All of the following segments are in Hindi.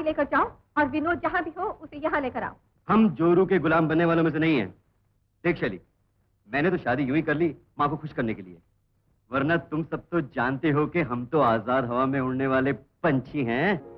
लेकर जाओ और विनोद जहाँ भी हो उसे यहाँ लेकर आओ। हम जोरू के गुलाम बनने वालों में से नहीं हैं। देख शैली, मैंने तो शादी यूं ही कर ली माँ को खुश करने के लिए, वरना तुम सब तो जानते हो कि हम तो आजाद हवा में उड़ने वाले पंछी हैं।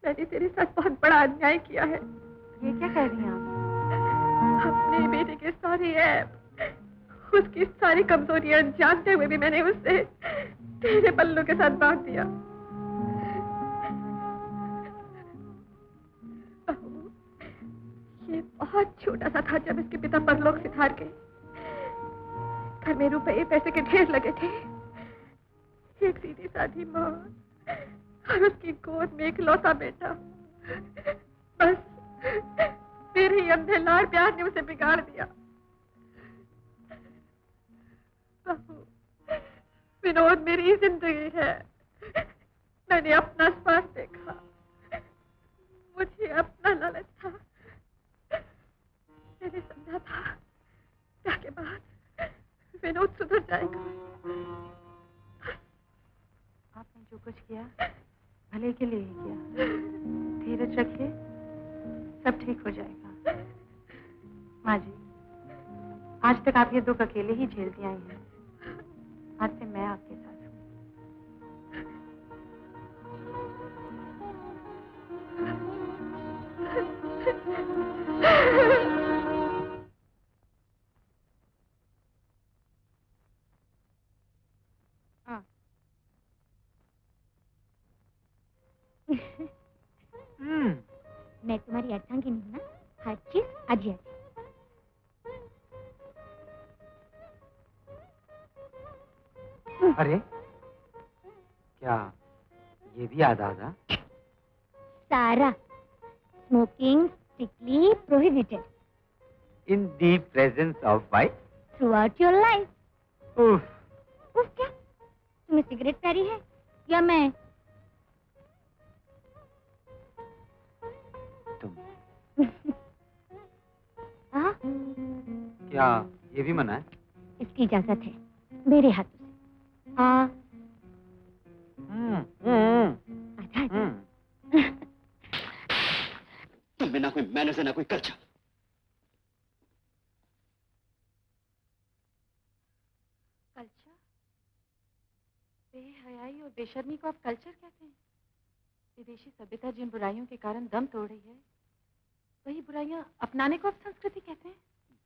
मैंने तेरे साथ बहुत बड़ा अन्याय किया है। ये क्या कह रही हैं आप? अपने बेटे के सारे ऐब, उसकी सारी कमजोरियां जानते हुए भी मैंने उसे तेरे पल्लों के साथ बांध दिया। ये बहुत छोटा सा था जब इसके पिता परलोक सिधार गए। घर में रुपए पैसे के ढेर लगे थे। एक सीधी साधी माँ और उसकी गोद में एक लौता बेटा। बस मेरे ही अंधे लाड़ प्यार ने उसे बिगाड़ दिया। बहू, विनोद मेरी जिंदगी है। मैंने अपना स्वार्थ देखा, मुझे अपना लालच था। मैंने समझा था क्या के बाद विनोद सुधर जाएगा। आपने जो कुछ किया भले के लिए ही किया। धीरज रखिए, सब ठीक हो जाएगा। माँ जी, आज तक आप ये दुख अकेले ही झेलती आई हैं। आज से मैं आपके साथ हूँ। मैं तुम्हारी अर्धांगिनी हूँ ना, हर चीज अजी अजी। अरे क्या ये भी याद आधा? सारा smoking strictly prohibited in the presence of wife through out your life. उफ क्या तुम्हें सिगरेट प्यारी है या मैं? तुम हाँ? क्या ये भी मना है? इसकी इजाजत है मेरे हाथों से। हाँ। अच्छा। तुम में ना कोई मैनर्स है ना कोई कल्चर। कल्चर? बेहयाई और बेशर्मी को आप कल्चर कहते हैं? विदेशी सभ्यता जिन बुराइयों के कारण दम तोड़ रही है, वही बुराइयां अपनाने को आप संस्कृति कहते हैं?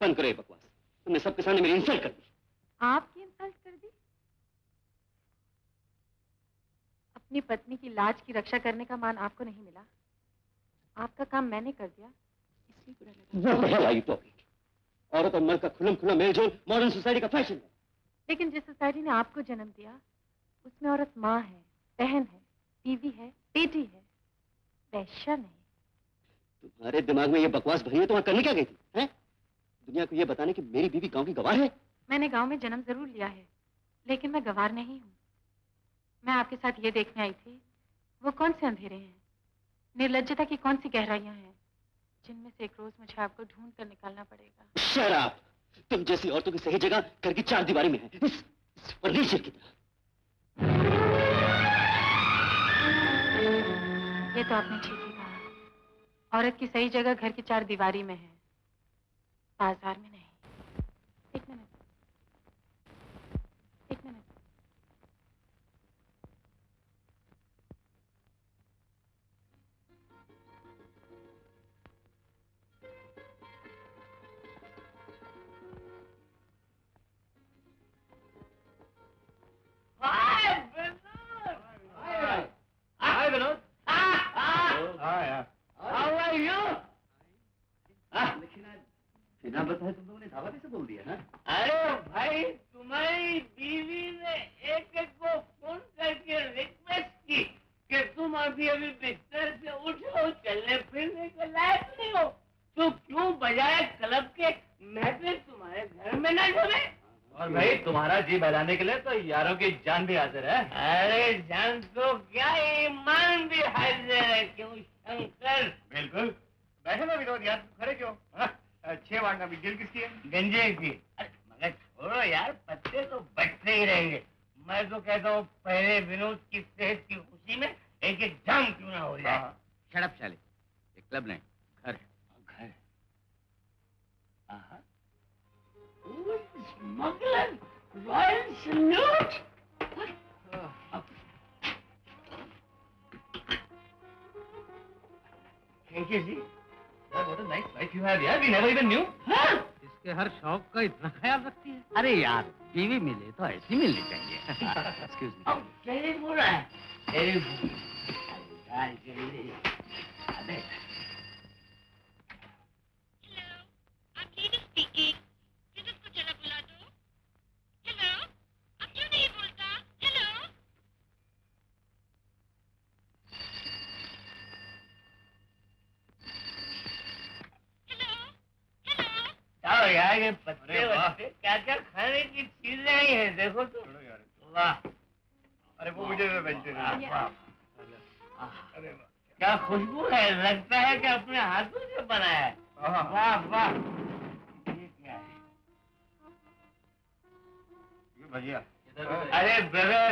बंद करो ये बकवास। तुमने सबके सामने मेरी इंसल्ट कर दी। आपकी इंसल्ट कर दी? अपनी पत्नी की लाज की रक्षा करने का मान आपको नहीं मिला। आपका काम मैंने कर दिया, इसलिए बुरा लगा। औरत और मर्द का खुलम खुला मेलजोल मॉडर्न सोसाइटी का फैशन है। लेकिन जिस सोसाइटी ने आपको जन्म दिया, उसमें औरत माँ है, बहन है, बीवी है, बेटी है, वैश्या नहीं। तुम्हारे दिमाग में ये बकवास भरी है तो वहां करने क्या गई थी, हैं? दुनिया को ये बताने कि मेरी बीवी गांव की गवार है। मैंने गांव में जन्म जरूर लिया है, लेकिन मैं गवार नहीं हूँ। मैं आपके साथ ये देखने आई थी, वो कौन से अंधेरे हैं, निर्लज्जता की कौन सी गहराइयां हैं, जिनमें से एक रोज मुझे आपको ढूंढ कर निकालना पड़ेगा। शराब! तुम जैसी औरतों की सही जगह घर की 4 दीवारी में है, इस फर्नीचर की तरह। ये तो आपने ठीक ही कहा। औरत की सही जगह घर की 4 दीवारी में है, बाजार में नहीं। एक मिनट, एक minute. Hi, Vinod. How are you? बिना बताए तुम लोगों ने धावा कैसे बोल दिया, हाँ? अरे भाई, तुम्हारी बीवी ने एक को फोन करके रिक्वेस्ट की कि तुम अभी अभी बिस्तर से उठो, चलने फिरने के लायक नहीं हो, तो क्यों बजाय क्लब के महफिल तुम्हारे घर में न जमे? और भाई तुम्हारा जी बहलाने के लिए तो यारों की जान भी हाजिर है। अरे जान तो क्या, ईमान भी हाजिर है, क्यों शंकर? बिल्कुल। बैठे ना विनोद यार, खड़े क्यों? 6 वाटना भी दिल किसकी है? गंजे की। अरे मगर छोड़ो यार, पत्ते तो बचते ही रहेंगे। मैं तो कहता हूँ पहले विनोद की सेहत की खुशी में एक एक जाम क्यों ना हो जाए। शड़प चाले, एक क्लब नहीं, घर है। घर? Smuggler, royal salute. Thank you जी। What a nice wife you have, यार। We never even knew. इसके हर शौक का इतना ख्याल रखती है। अरे यार, बीवी मिले तो ऐसी मिलनी चाहिए। Excuse me. अब तेरी बुरा है, तेरी बुरा। यार जल्दी। अबे जाओ यार, ये पत्ते वत्ते क्या क्या खाने की चीजें ही हैं, देखो तो। वाह, अरे वो मुझे वेजिटेरियन। अरे वाह, क्या खुशबू है, लगता है कि अपने हाथों से बनाया है। वाह वाह, ये क्या है? ये भैया। अरे brother,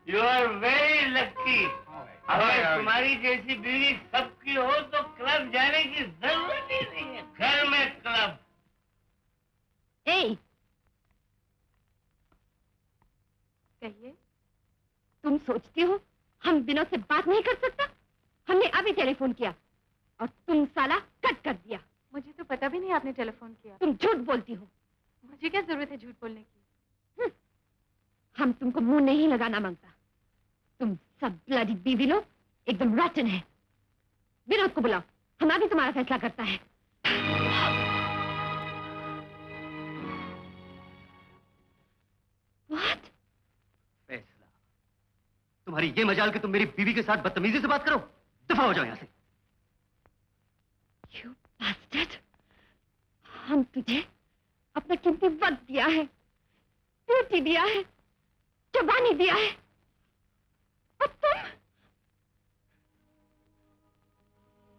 you are very lucky. अगर तुम्हारी जैसी बीवी सबकी हो तो क्लब जाने की जरूरत ही नहीं है, घर में क्लब। ए, कहिए। तुम सोचती हो हम विनोद से बात नहीं कर सकता? हमने अभी टेलीफोन किया और तुम साला कट कर दिया। मुझे तो पता भी नहीं आपने टेलीफोन किया। तुम झूठ बोलती हो। मुझे क्या जरूरत है झूठ बोलने की? हम तुमको मुंह नहीं लगाना मांगता। तुम सब ब्लडी बीवी लोग एकदम रॉटन है। विनोद को बुलाओ, हम आगे तुम्हारा फैसला करता है। What? फैसला? तुम्हारी ये मजाल कि तुम मेरी बीवी के साथ बदतमीजी से बात करो। दफा हो जाओ यहाँ से। You bastard! हम तुझे अपना कीमती वक्त दिया है, ड्यूटी दिया है, जुबानी दिया है, और तुम?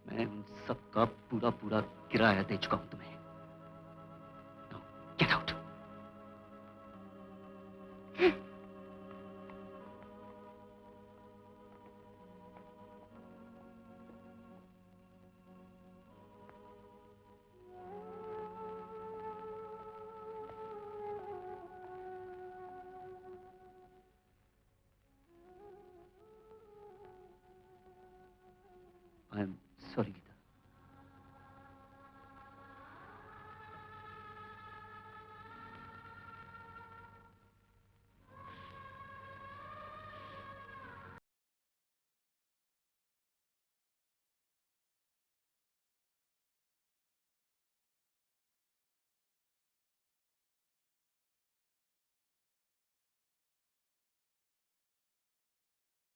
मैं उन सब का पूरा पूरा किराया दे चुका हूं तुम्हें।